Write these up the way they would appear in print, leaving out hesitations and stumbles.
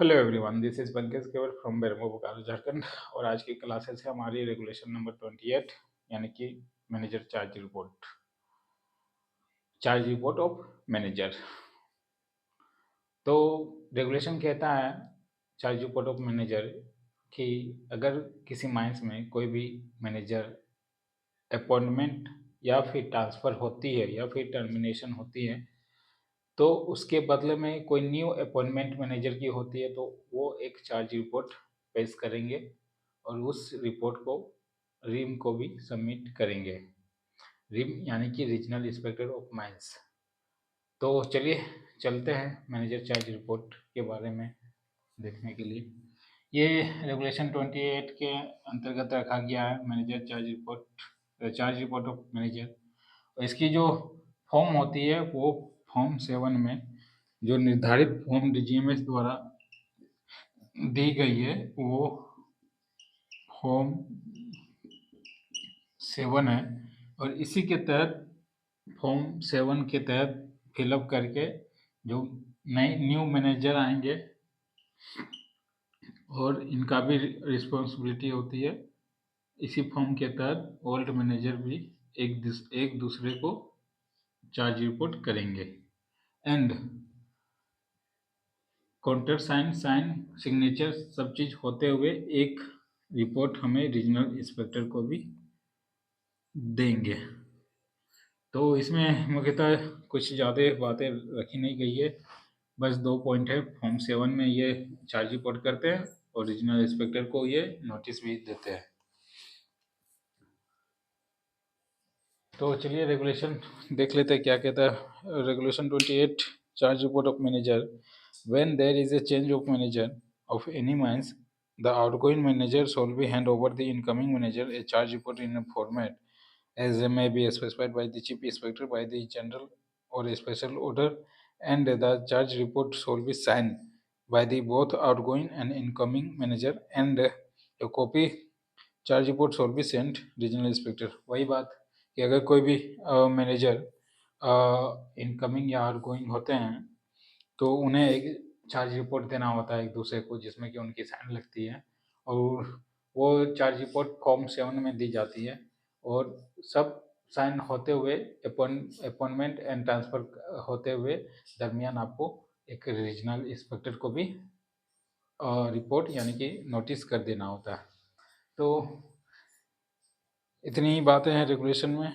Hello everyone, this is Pankaj केवल from Bermo Bokaro Jharkhand. और आज की क्लासेस है हमारी रेगुलेशन नंबर 28 यानी कि manager charge report of manager. तो रेगुलेशन कहता है चार्ज रिपोर्ट ऑफ मैनेजर कि अगर किसी माइंस में कोई भी मैनेजर अपॉइंटमेंट या फिर ट्रांसफ़र होती है या फिर टर्मिनेशन होती है, तो उसके बदले में कोई न्यू अपॉइंटमेंट मैनेजर की होती है, तो वो एक चार्ज रिपोर्ट पेश करेंगे और उस रिपोर्ट को रिम को भी सबमिट करेंगे। रिम यानी कि रीजनल इंस्पेक्टर ऑफ माइंस। तो चलिए चलते हैं मैनेजर चार्ज रिपोर्ट के बारे में देखने के लिए। ये रेगुलेशन 28 के अंतर्गत रखा गया है manager charge report of manager. इसकी जो फॉर्म होती है वो फॉर्म 7 में जो निर्धारित फॉर्म डीजीएमएस द्वारा दी गई है वो फॉर्म 7 है। और इसी के तहत फॉर्म 7 के तहत फिलअप करके जो नए न्यू मैनेजर आएंगे और इनका भी रिस्पॉन्सिबिलिटी होती है, इसी फॉर्म के तहत ओल्ड मैनेजर भी एक दूसरे को चार्ज रिपोर्ट करेंगे। एंड कॉन्ट्रैक्ट साइन सिग्नेचर सब चीज़ होते हुए एक रिपोर्ट हमें रीजनल इंस्पेक्टर को भी देंगे। तो इसमें मुख्यतः कुछ ज़्यादा बातें रखी नहीं गई है, बस 2 पॉइंट है। फॉर्म 7 में ये चार्ज रिपोर्ट करते हैं और रीजनल इंस्पेक्टर को ये नोटिस भी देते हैं। तो चलिए रेगुलेशन देख लेते हैं क्या कहता है। Regulation 28 charge report of manager. When there is a change of manager of any mines, the outgoing manager shall be hand over the incoming manager a charge report in a format as may be specified by the chief inspector by the general or a special order, and the charge report shall be signed by the both outgoing and incoming manager, and a copy charge report shawl be sent regional inspector. वही बात कि अगर कोई भी manager incoming या outgoing होते हैं तो उन्हें एक चार्ज रिपोर्ट देना होता है एक दूसरे को, जिसमें कि उनकी साइन लगती है और वो चार्ज रिपोर्ट फॉर्म 7 में दी जाती है। और सब साइन होते हुए अपॉइंटमेंट एंड ट्रांसफ़र होते हुए दरमियान आपको एक रीजनल इंस्पेक्टर को भी रिपोर्ट यानी कि नोटिस कर देना होता है। तो इतनी ही बातें हैं रेगुलेशन में।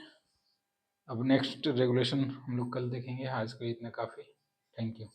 अब नेक्स्ट रेगुलेशन हम लोग कल देखेंगे। आज के लिए इतना काफ़ी। Thank you.